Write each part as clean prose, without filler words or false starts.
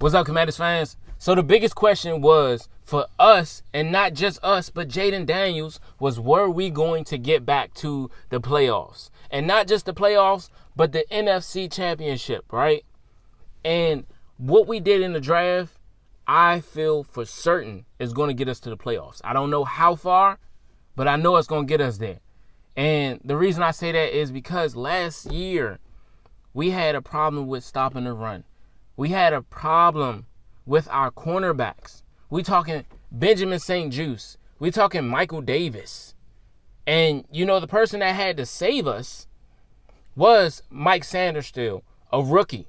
What's up, Commanders fans? So the biggest question was for us, and not just us, but Jaden Daniels, was were we going to get back to the playoffs? And not just the playoffs, but the NFC Championship, right? And what we did in the draft, I feel for certain is going to get us to the playoffs. I don't know how far, but I know it's going to get us there. And the reason I say that is because last year we had a problem with stopping the run. We had a problem with our cornerbacks. We talking Benjamin St-Juste. We talking Michael Davis. And, the person that had to save us was Mike Sanders still, a rookie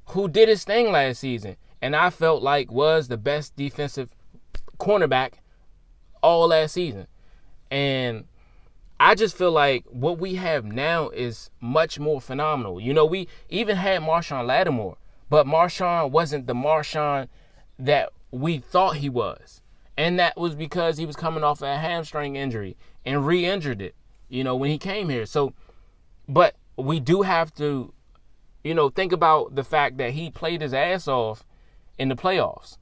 who did his thing last season. And I felt like was the best defensive cornerback all last season. And I just feel like what we have now is much more phenomenal. We even had Marshawn Lattimore, but Marshawn wasn't the Marshawn that we thought he was. And that was because he was coming off a hamstring injury and re-injured it, when he came here. So, but we do have to, think about the fact that he played his ass off in the playoffs.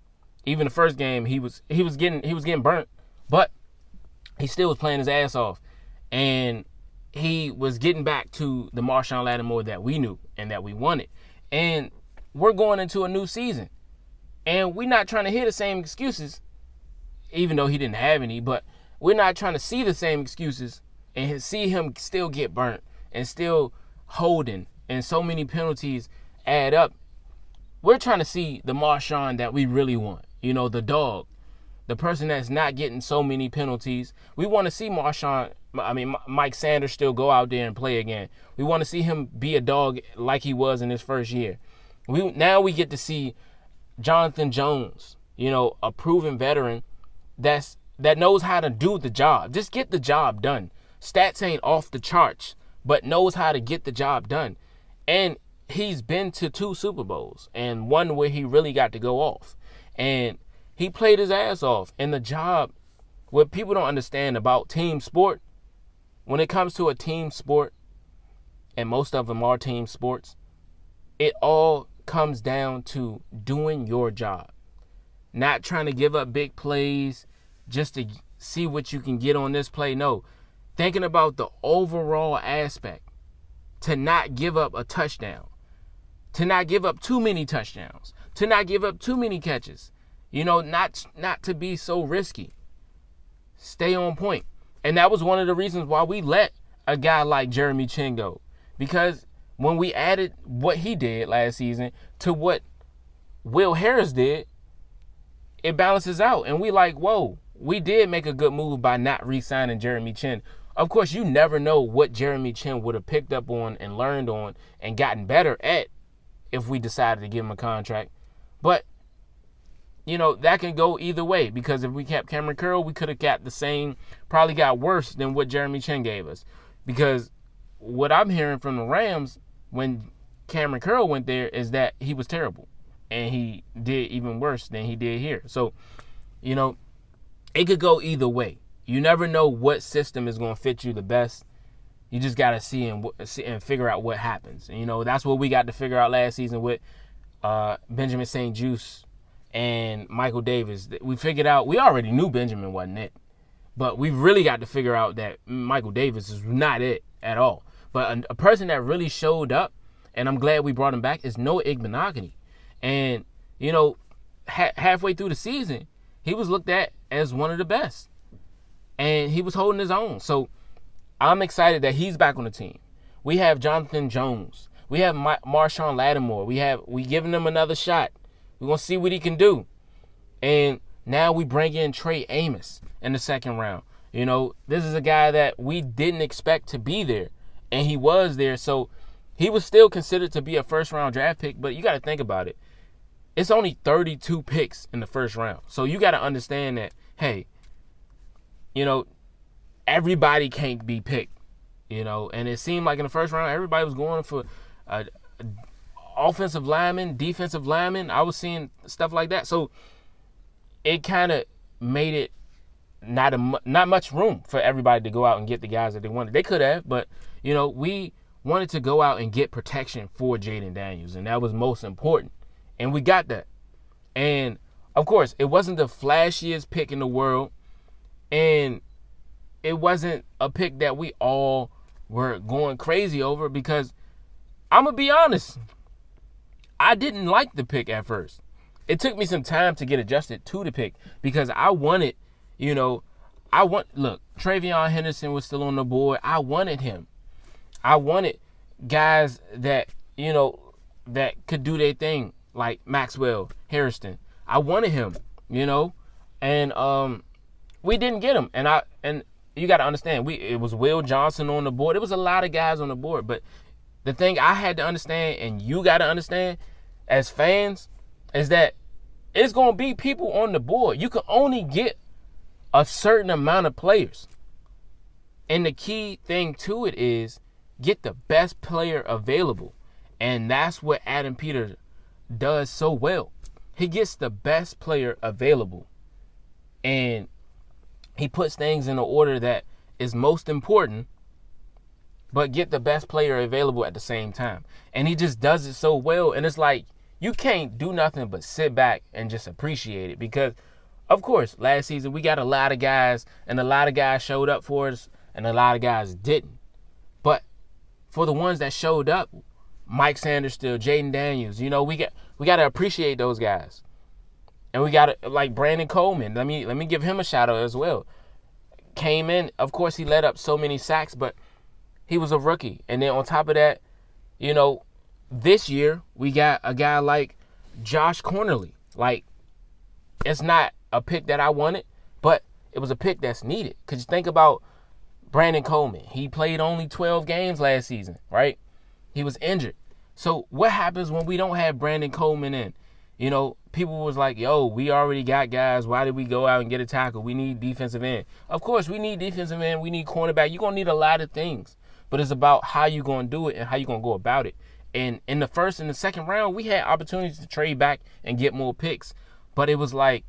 Even the first game, he was getting burnt, but he still was playing his ass off. And he was getting back to the Marshawn Lattimore that we knew and that we wanted. And we're going into a new season. And we're not trying to hear the same excuses, even though he didn't have any, but we're not trying to see the same excuses and see him still get burnt and still holding and so many penalties add up. We're trying to see the Marshawn that we really want, the dog, the person that's not getting so many penalties. We want to see Mike Sanders still go out there and play again. We want to see him be a dog like he was in his first year. Now we get to see Jonathan Jones, a proven veteran that knows how to do the job. Just get the job done. Stats ain't off the charts, but knows how to get the job done. And he's been to 2 Super Bowls and one where he really got to go off. And he played his ass off. And the job, what people don't understand about team sport, when it comes to a team sport, and most of them are team sports, it all comes down to doing your job. Not trying to give up big plays just to see what you can get on this play. No, thinking about the overall aspect. To not give up a touchdown. To not give up too many touchdowns. To not give up too many catches. Not to be so risky. Stay on point. And that was one of the reasons why we let a guy like Jeremy Chin go. Because when we added what he did last season to what Will Harris did, it balances out. And we whoa, we did make a good move by not re-signing Jeremy Chin. Of course, you never know what Jeremy Chin would have picked up on and learned on and gotten better at if we decided to give him a contract. But, that can go either way, because if we kept Cameron Curl, we could have got the same, probably got worse than what Jeremy Chin gave us. Because what I'm hearing from the Rams when Cameron Curl went there is that he was terrible. And he did even worse than he did here. So, it could go either way. You never know what system is going to fit you the best. You just got to see and figure out what happens. And, that's what we got to figure out last season with Benjamin St-Juste and Michael Davis. We figured out, we already knew Benjamin wasn't it. But we really got to figure out that Michael Davis is not it at all. But a person that really showed up, and I'm glad we brought him back, is Noah Igbenogany. And, halfway through the season, he was looked at as one of the best. And he was holding his own. So I'm excited that he's back on the team. We have Jonathan Jones. We have Marshawn Lattimore. We giving him another shot. We're going to see what he can do. And now we bring in Trey Amos in the second round. This is a guy that we didn't expect to be there. And he was there. So he was still considered to be a first-round draft pick. But you got to think about it. It's only 32 picks in the first round. So you got to understand that, hey, everybody can't be picked, and it seemed like in the first round, everybody was going for offensive linemen, defensive linemen. I was seeing stuff like that. So it kind of made it not much room for everybody to go out and get the guys that they wanted. They could have, but, we wanted to go out and get protection for Jaden Daniels, and that was most important. And we got that. And, of course, it wasn't the flashiest pick in the world. And it wasn't a pick that we all were going crazy over because I'm going to be honest, I didn't like the pick at first. It took me some time to get adjusted to the pick because I wanted, look, Travion Henderson was still on the board. I wanted him. I wanted guys that, that could do their thing, like Maxwell, Harrison. I wanted him, and we didn't get him. And you got to understand, it was Will Johnson on the board. It was a lot of guys on the board. But the thing I had to understand, and you got to understand as fans, is that it's going to be people on the board. You can only get a certain amount of players. And the key thing to it is get the best player available. And that's what Adam Peters does so well. He gets the best player available. And he puts things in the order that is most important, but get the best player available at the same time. And he just does it so well. And it's like, you can't do nothing but sit back and just appreciate it. Because, of course, last season we got a lot of guys, and a lot of guys showed up for us, and a lot of guys didn't. But for the ones that showed up, Mike Sanders still, Jaden Daniels, we got to appreciate those guys. And we got to, like Brandon Coleman, let me give him a shout out as well. Came in, of course, he led up so many sacks, but he was a rookie. And then on top of that, this year we got a guy like Josh Cornerly. Like, it's not a pick that I wanted, but it was a pick that's needed. Because you think about Brandon Coleman. He played only 12 games last season, right? He was injured. So what happens when we don't have Brandon Coleman in? People was like, yo, we already got guys. Why did we go out and get a tackle? We need defensive end. Of course, we need defensive end. We need cornerback. You're going to need a lot of things. But it's about how you're going to do it and how you're going to go about it. And in the first and the second round, we had opportunities to trade back and get more picks. But it was like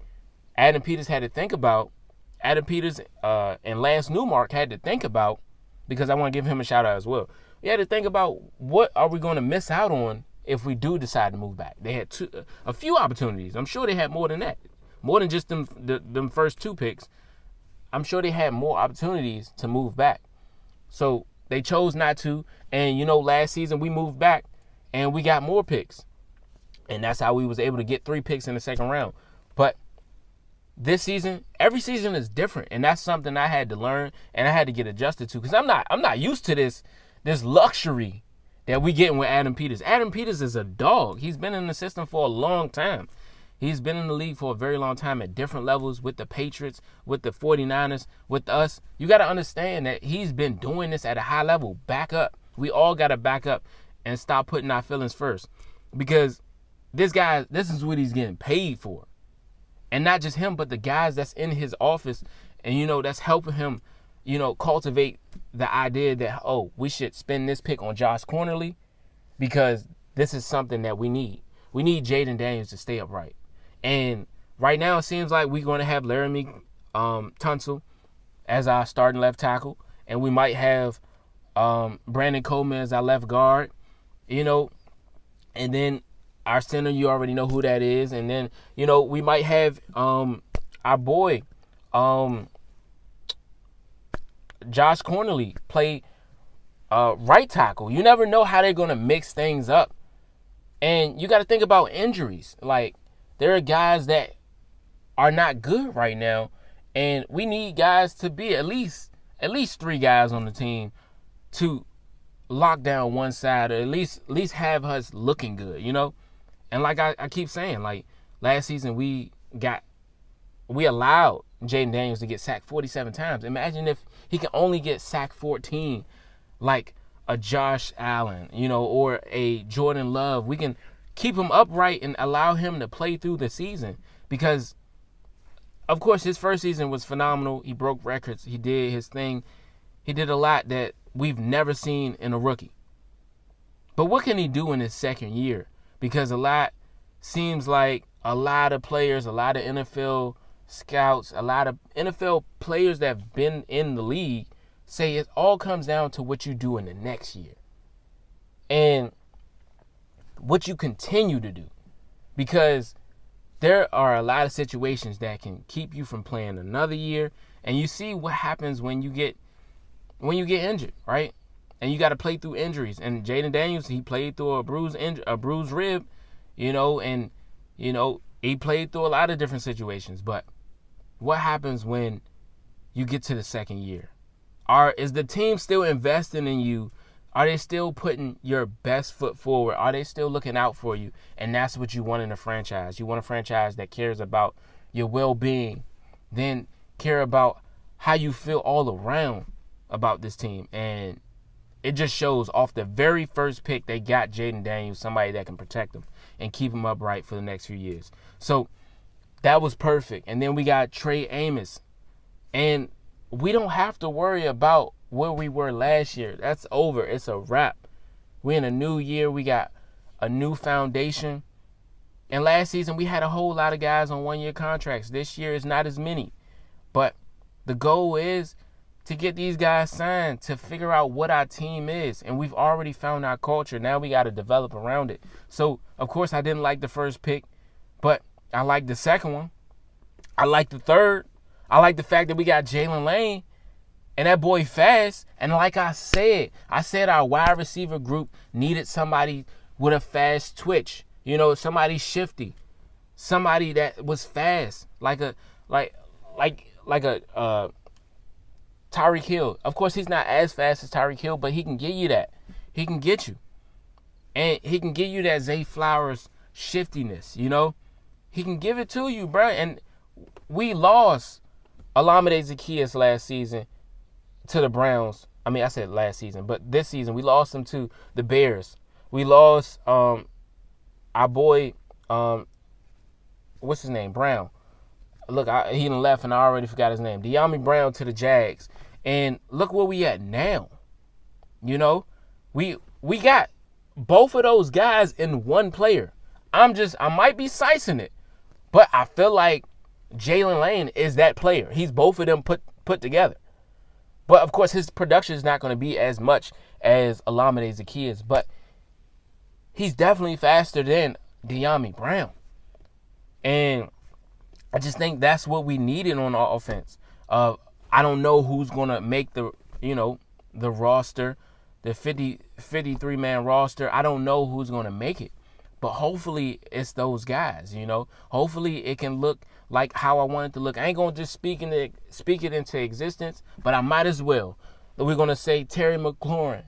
Adam Peters had to think about. Adam Peters and Lance Newmark had to think about, because I want to give him a shout out as well. We had to think about, what are we going to miss out on if we do decide to move back? They had a few opportunities. I'm sure they had more than that. More than just them first two picks. I'm sure they had more opportunities to move back. So they chose not to. And, last season we moved back and we got more picks. And that's how we was able to get 3 picks in the second round. But this season, every season is different. And that's something I had to learn and I had to get adjusted to. Because I'm not used to this luxury that we getting with Adam Peters. Adam Peters is a dog. He's been in the system for a long time. He's been in the league for a very long time at different levels with the Patriots, with the 49ers, with us. You got to understand that he's been doing this at a high level. Back up. We all got to back up and stop putting our feelings first. Because this is what he's getting paid for. And not just him, but the guys that's in his office and, that's helping him, cultivate the idea that, we should spend this pick on Josh Cornerly because this is something that we need. We need Jaden Daniels to stay upright. And right now it seems like we're going to have Laramie Tunsil as our starting left tackle. And we might have Brandon Coleman as our left guard, and then our center, you already know who that is. And then, we might have our boy Josh Cornerly play right tackle. You never know how they're going to mix things up. And you got to think about injuries. Like, there are guys that are not good right now, and we need guys to be at least 3 guys on the team to lock down one side, or at least have us looking good, And like I keep saying, like last season we allowed Jaden Daniels to get sacked 47 times. Imagine if he can only get sacked 14, like a Josh Allen, or a Jordan Love. We can keep him upright and allow him to play through the season, because of course his first season was phenomenal. He broke records. He did his thing. He did a lot that we've never seen in a rookie. But what can he do in his second year? Because seems like a lot of players, a lot of NFL scouts, a lot of NFL players that have been in the league say it all comes down to what you do in the next year. And what you continue to do. Because there are a lot of situations that can keep you from playing another year. And you see what happens when you get injured, right? And you got to play through injuries. And Jaden Daniels, he played through a bruised rib, and he played through a lot of different situations. But what happens when you get to the second year? Is the team still investing in you? Are they still putting your best foot forward? Are they still looking out for you? And that's what you want in a franchise. You want a franchise that cares about your well-being, then care about how you feel all around about this team. And it just shows off the very first pick they got Jaden Daniels, somebody that can protect him and keep him upright for the next few years. So that was perfect. And then we got Trey Amos. And we don't have to worry about where we were last year. That's over. It's a wrap. We're in a new year. We got a new foundation. And last season, we had a whole lot of guys on one-year contracts. This year is not as many. But the goal is to get these guys signed, to figure out what our team is. And we've already found our culture. Now we got to develop around it. So, of course, I didn't like the first pick, but I like the second one. I like the third. I like the fact that we got Jalen Lane. And that boy fast. And like I said our wide receiver group needed somebody with a fast twitch. Somebody shifty. Somebody that was fast. Like a Tyreek Hill. Of course, he's not as fast as Tyreek Hill, but he can get you that. He can get you. And he can give you that Zay Flowers shiftiness, He can give it to you, bro. And we lost Olamide Zaccheaus last season to the Browns. I mean, I said last season, but this season we lost him to the Bears. We lost our boy, what's his name? Brown. Look, he done left and I already forgot his name. De'Ami Brown to the Jags. And look where we at now. We got both of those guys in one player. I might be sizing it, but I feel like Jalen Lane is that player. He's both of them put together. But, of course, his production is not going to be as much as Olamide Zaccheaus, but he's definitely faster than De'Ami Brown. And I just think that's what we needed on our offense. I don't know who's going to make the roster, the 53-man roster. I don't know who's going to make it. But hopefully it's those guys, Hopefully it can look like how I want it to look. I ain't going to just speak it into existence, but I might as well. We're going to say Terry McLaurin.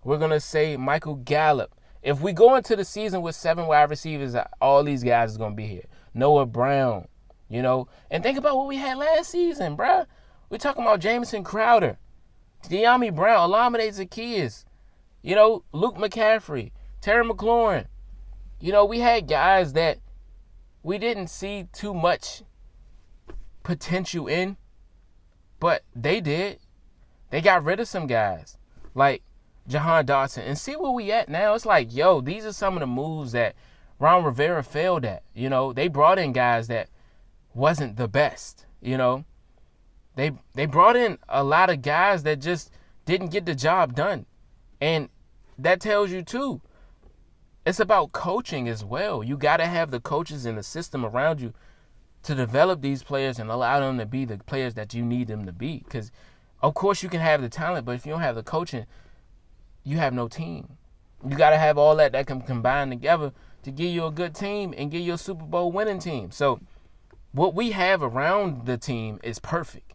We're going to say Michael Gallup. If we go into the season with 7 wide receivers, all these guys is going to be here. Noah Brown, And think about what we had last season, bruh. We're talking about Jamison Crowder, De'Ami Brown, Olamide Zaccheaus, Luke McCaffrey, Terry McLaurin. We had guys that we didn't see too much potential in, but they did. They got rid of some guys like Jahan Dotson. And see where we at now. It's like, these are some of the moves that Ron Rivera failed at. They brought in guys that wasn't the best, They brought in a lot of guys that just didn't get the job done. And that tells you, too, it's about coaching as well. You got to have the coaches and the system around you to develop these players and allow them to be the players that you need them to be. Because, of course, you can have the talent, but if you don't have the coaching, you have no team. You got to have all that can combine together to give you a good team and give you a Super Bowl winning team. So what we have around the team is perfect.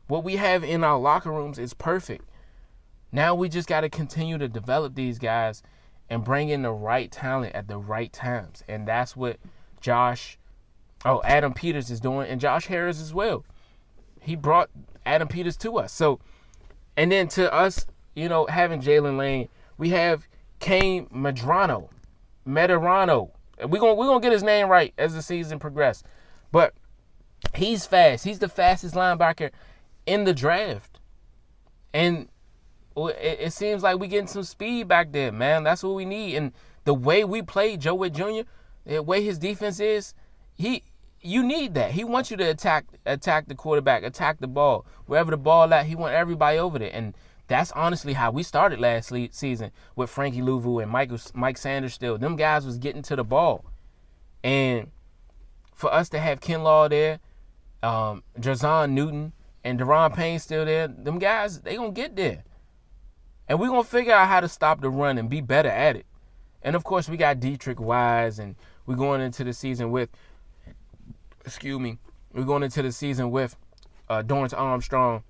What we have in our locker rooms is perfect. Now we just got to continue to develop these guys and bring in the right talent at the right times. And that's what Adam Peters is doing, and Josh Harris as well. He brought Adam Peters to us. So, and then to us, having Jalen Lane, we have Kane Medrano. We're gonna get his name right as the season progresses. But he's fast. He's the fastest linebacker in the draft. And it seems like we're getting some speed back there, man. That's what we need. And the way we play Joe Witt Jr., the way his defense is, you need that. He wants you to attack the quarterback, attack the ball. Wherever the ball at, he wants everybody over there. And that's honestly how we started last season with Frankie Louvu and Mike Sanders still. Them guys was getting to the ball. And for us to have Kinlaw there, Jazon Newton, and Deron Payne still there, them guys, they going to get there. And we're going to figure out how to stop the run and be better at it. And, of course, we got Dietrich Wise, and we're going into the season with, Dorrance Armstrong.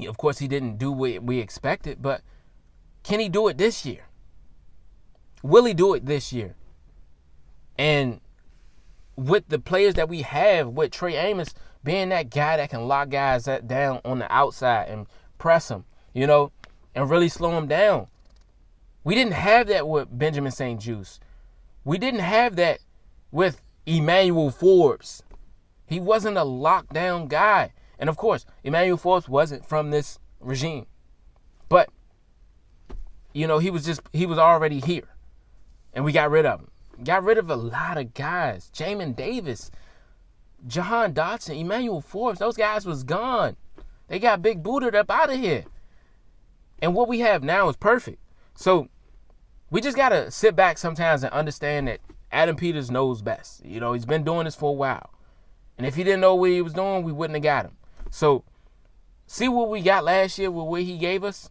Of course, he didn't do what we expected, but can he do it this year? Will he do it this year? And with the players that we have, with Trey Amos being that guy that can lock guys down on the outside and press them, and really slow them down. We didn't have that with Benjamin St. Juste. We didn't have that with Emmanuel Forbes. He wasn't a lockdown guy. And of course, Emmanuel Forbes wasn't from this regime. But, he was already here. And we got rid of him. Got rid of a lot of guys. Jamin Davis, Jahan Dotson, Emmanuel Forbes, those guys was gone. They got big booted up out of here. And what we have now is perfect. So we just got to sit back sometimes and understand that Adam Peters knows best. He's been doing this for a while. And if he didn't know what he was doing, we wouldn't have got him. So see what we got last year with what he gave us?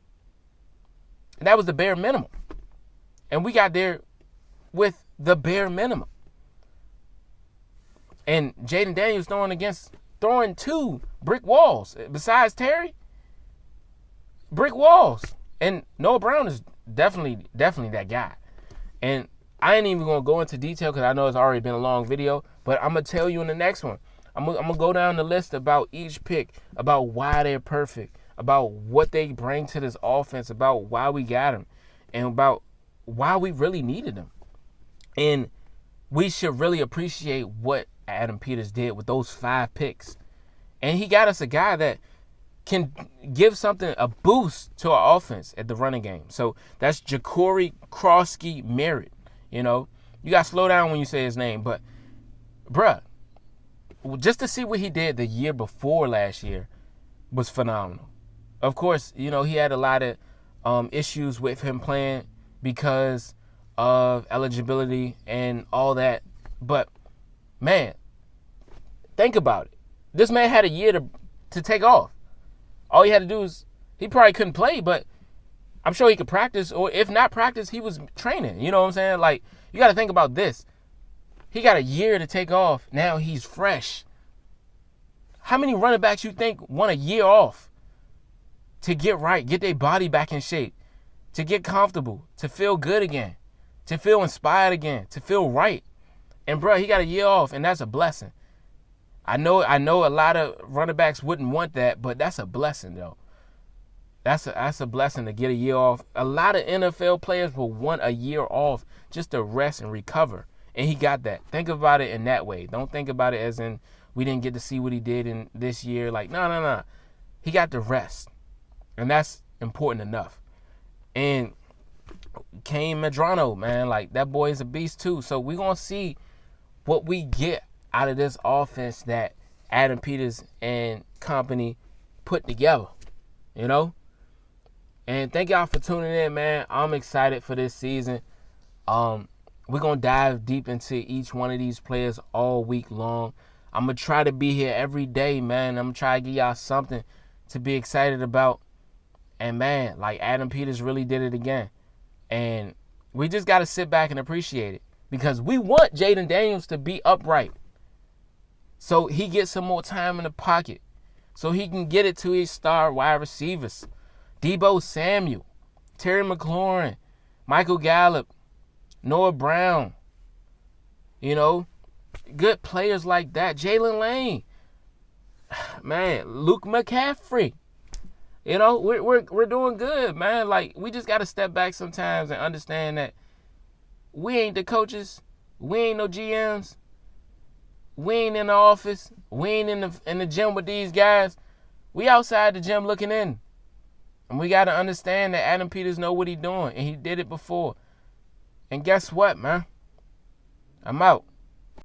And that was the bare minimum. And we got there with the bare minimum. And Jaden Daniels throwing 2 brick walls. Besides Terry, brick walls. And Noah Brown is definitely that guy. And I ain't even going to go into detail because I know it's already been a long video, but I'm going to tell you in the next one. I'm going to go down the list about each pick, about why they're perfect, about what they bring to this offense, about why we got them, and about why we really needed them. And we should really appreciate what Adam Peters did with those 5 picks. And he got us a guy that can give a boost to our offense at the running game. So that's Ja'Cory Krosky Merritt. You got to slow down when you say his name. But, bruh, just to see what he did the year before last year was phenomenal. Of course, he had a lot of issues with him playing because of eligibility and all that. But, man, think about it. This man had a year to take off. All he had to do is, he probably couldn't play, but I'm sure he could practice. Or if not practice, he was training. You know what I'm saying? Like, you got to think about this. He got a year to take off. Now he's fresh. How many running backs you think want a year off to get right, get their body back in shape, to get comfortable, to feel good again, to feel inspired again, to feel right? And, bro, he got a year off, and that's a blessing. I know a lot of running backs wouldn't want that, but that's a blessing, though. That's a blessing to get a year off. A lot of NFL players will want a year off just to rest and recover. And he got that. Think about it in that way. Don't think about it as in we didn't get to see what he did in this year. Like, no. He got the rest. And that's important enough. And Kane Medrano, man, like that boy is a beast too. So we're going to see what we get out of this offense that Adam Peters and company put together, And thank y'all for tuning in, man. I'm excited for this season. We're going to dive deep into each one of these players all week long. I'm going to try to be here every day, man. I'm going to try to give y'all something to be excited about. And, man, like Adam Peters really did it again. And we just got to sit back and appreciate it because we want Jaden Daniels to be upright so he gets some more time in the pocket so he can get it to his star wide receivers. Deebo Samuel, Terry McLaurin, Michael Gallup, Noah Brown, good players like that. Jalen Lane, man, Luke McCaffrey. We're doing good, man. Like, we just got to step back sometimes and understand that we ain't the coaches. We ain't no GMs. We ain't in the office. We ain't in the gym with these guys. We outside the gym looking in. And we got to understand that Adam Peters know what he's doing, and he did it before. And guess what, man? I'm out.